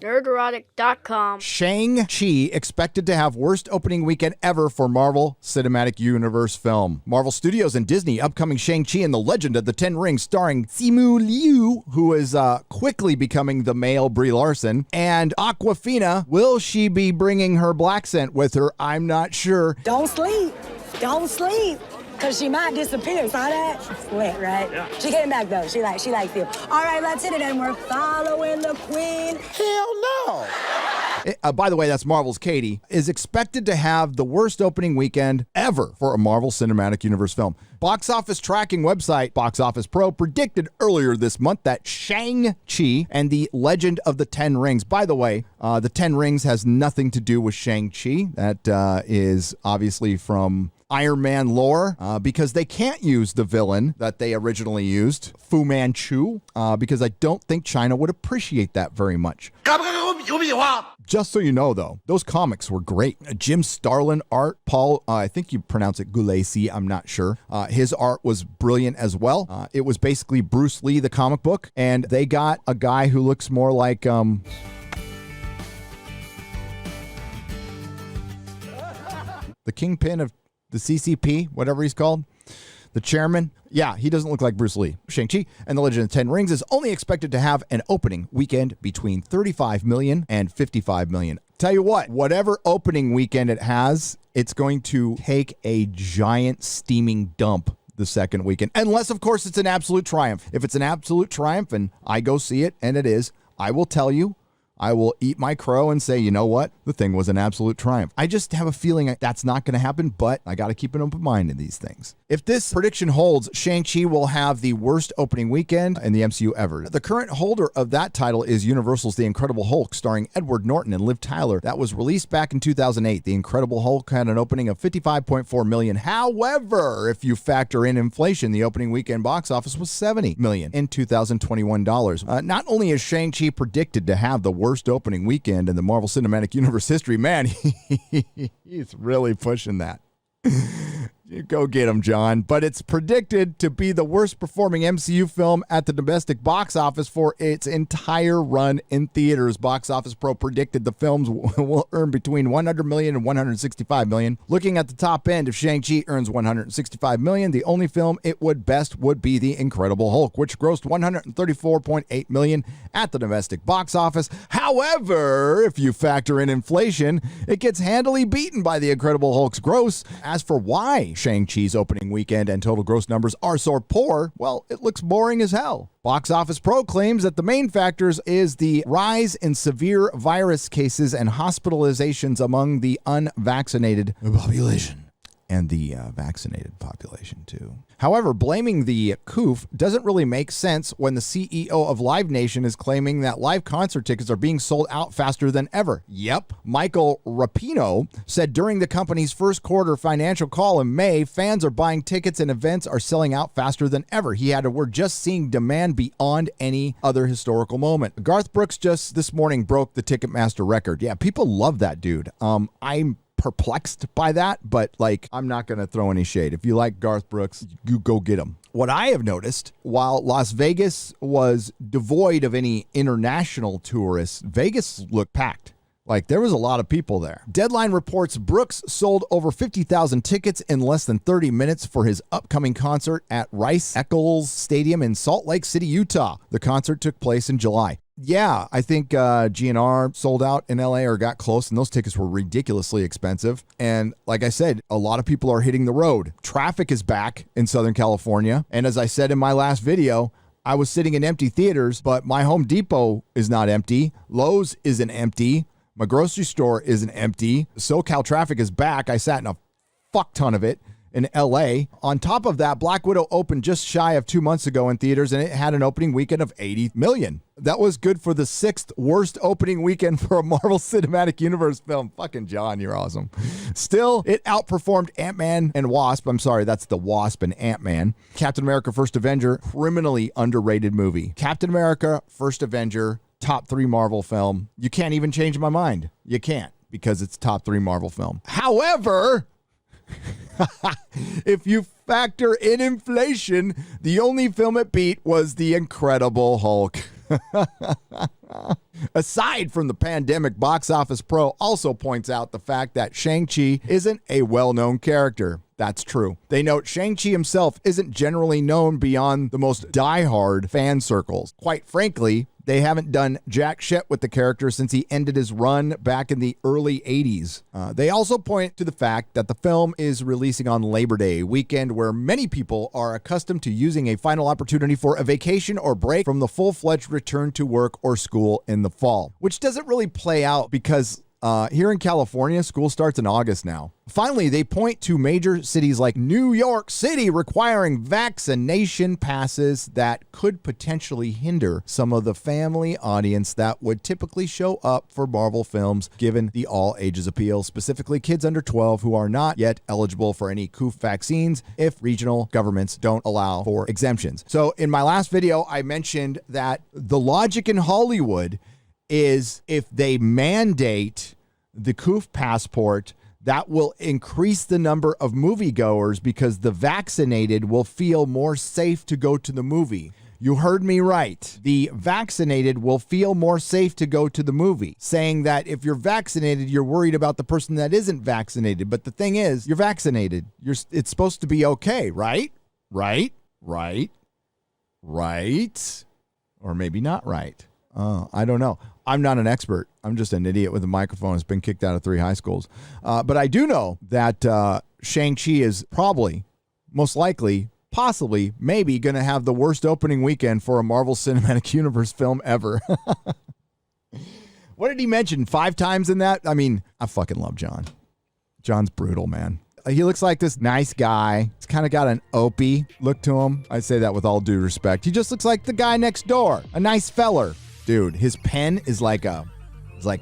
Nerdrotic.com. Shang-Chi expected to have worst opening weekend ever for Marvel Cinematic Universe film. Marvel Studios and Disney upcoming Shang-Chi and the Legend of the Ten Rings starring Simu Liu, who is quickly becoming the male Brie Larson, and Awkwafina. Will she be bringing her black scent with her? I'm not sure. Don't sleep. Don't sleep. Because she might disappear. Saw that? Lit, right? Yeah. She came back, though. She likes you. All right, let's hit it, and we're following the queen. Hell no. By the way, that's Marvel's Katie, is expected to have the worst opening weekend ever for a Marvel Cinematic Universe film. Box office tracking website Box Office Pro predicted earlier this month that Shang-Chi and the Legend of the Ten Rings, by the way, the Ten Rings has nothing to do with Shang-Chi. That is obviously from Iron Man lore, because they can't use the villain that they originally used, Fu Manchu, because I don't think China would appreciate that very much. Just so you know, though, those comics were great. Jim Starlin art, Paul, I think you pronounce it Gulacy, I'm not sure. His art was brilliant as well. It was basically Bruce Lee, the comic book, and they got a guy who looks more like... the kingpin of the CCP, whatever he's called, the chairman. Yeah, he doesn't look like Bruce Lee. Shang-Chi and the Legend of the Ten Rings is only expected to have an opening weekend between 35 million and 55 million. Tell you what, whatever opening weekend it has, it's going to take a giant steaming dump the second weekend. Unless, of course, it's an absolute triumph. If it's an absolute triumph and I go see it, and it is, I will tell you, I will eat my crow and say, you know what? The thing was an absolute triumph. I just have a feeling that's not going to happen, but I got to keep an open mind in these things. If this prediction holds, Shang-Chi will have the worst opening weekend in the MCU ever. The current holder of that title is Universal's The Incredible Hulk, starring Edward Norton and Liv Tyler. That was released back in 2008. The Incredible Hulk had an opening of 55.4 million. However, if you factor in inflation, the opening weekend box office was 70 million in 2021 dollars. Not only is Shang-Chi predicted to have the worst opening weekend in the Marvel Cinematic Universe history, man, he's really pushing that. You go get him, John. But it's predicted to be the worst performing MCU film at the domestic box office for its entire run in theaters. Box Office Pro predicted the films will earn between 100 million and 165 million. Looking at the top end, if Shang-Chi earns 165 million, the only film it would best would be The Incredible Hulk, which grossed 134.8 million at the domestic box office. However, if you factor in inflation, it gets handily beaten by The Incredible Hulk's gross. As for why Shang-Chi's opening weekend and total gross numbers are so poor, well, it looks boring as hell. Box Office Pro claims that the main factors is the rise in severe virus cases and hospitalizations among the unvaccinated population. And the vaccinated population, too. However, blaming the COOF doesn't really make sense when the CEO of Live Nation is claiming that live concert tickets are being sold out faster than ever. Yep. Michael Rapino said during the company's first quarter financial call in May, fans are buying tickets and events are selling out faster than ever. He added, we're just seeing demand beyond any other historical moment. Garth Brooks just this morning broke the Ticketmaster record. Yeah, people love that dude. I'm perplexed by that, but I'm not going to throw any shade. If you like Garth Brooks, you go get him. What I have noticed, while Las Vegas was devoid of any international tourists, Vegas looked packed. There was a lot of people there. Deadline reports Brooks sold over 50,000 tickets in less than 30 minutes for his upcoming concert at Rice-Eccles Stadium in Salt Lake City, Utah. The concert took place in July. Yeah, I think GNR sold out in LA or got close, and those tickets were ridiculously expensive. And like I said, a lot of people are hitting the road. Traffic is back in Southern California. And as I said in my last video, I was sitting in empty theaters, but my Home Depot is not empty. Lowe's isn't empty. My grocery store isn't empty. SoCal traffic is back. I sat in a fuck ton of it in LA. On top of that, Black Widow opened just shy of 2 months ago in theaters, and it had an opening weekend of 80 million. That was good for the sixth worst opening weekend for a Marvel Cinematic Universe film. Fucking John, you're awesome. Still, it outperformed Ant-Man and Wasp. I'm sorry, that's the Wasp and Ant-Man. Captain America First Avenger, criminally underrated movie. Captain America First Avenger, top 3 Marvel film. You can't even change my mind. You can't, because it's top 3 Marvel film. However, if you factor in inflation, the only film it beat was The Incredible Hulk. Aside from the pandemic, Box Office Pro also points out the fact that Shang-Chi isn't a well-known character. That's true. They note Shang-Chi himself isn't generally known beyond the most diehard fan circles. Quite frankly, they haven't done jack shit with the character since he ended his run back in the early 80s. They also point to the fact that the film is releasing on Labor Day weekend, where many people are accustomed to using a final opportunity for a vacation or break from the full-fledged return to work or school in the fall, which doesn't really play out because here in California, school starts in August now. Finally, they point to major cities like New York City requiring vaccination passes that could potentially hinder some of the family audience that would typically show up for Marvel films, given the all ages appeal, specifically kids under 12 who are not yet eligible for any COOF vaccines if regional governments don't allow for exemptions. So in my last video, I mentioned that the logic in Hollywood is if they mandate the COOF passport, that will increase the number of moviegoers because the vaccinated will feel more safe to go to the movie. You heard me right. The vaccinated will feel more safe to go to the movie, saying that if you're vaccinated, you're worried about the person that isn't vaccinated. But the thing is, you're vaccinated. It's supposed to be okay, right? Right? Or maybe not right. I don't know. I'm not an expert. I'm just an idiot with a microphone who's been kicked out of 3 high schools. But I do know that Shang-Chi is probably, most likely, possibly, maybe going to have the worst opening weekend for a Marvel Cinematic Universe film ever. What did he mention? 5 times in that? I mean, I fucking love John. John's brutal, man. He looks like this nice guy. He's kind of got an opie look to him. I say that with all due respect. He just looks like the guy next door. A nice feller. Dude, his pen is like a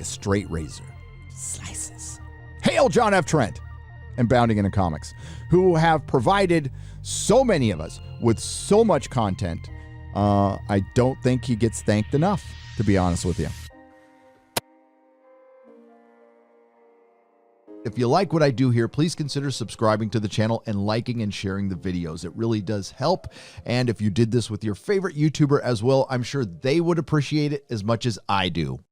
straight razor. Slices. Hail John F. Trent and Bounding into Comics, who have provided so many of us with so much content. I don't think he gets thanked enough, to be honest with you. If you like what I do here, please consider subscribing to the channel and liking and sharing the videos. It really does help. And if you did this with your favorite YouTuber as well, I'm sure they would appreciate it as much as I do.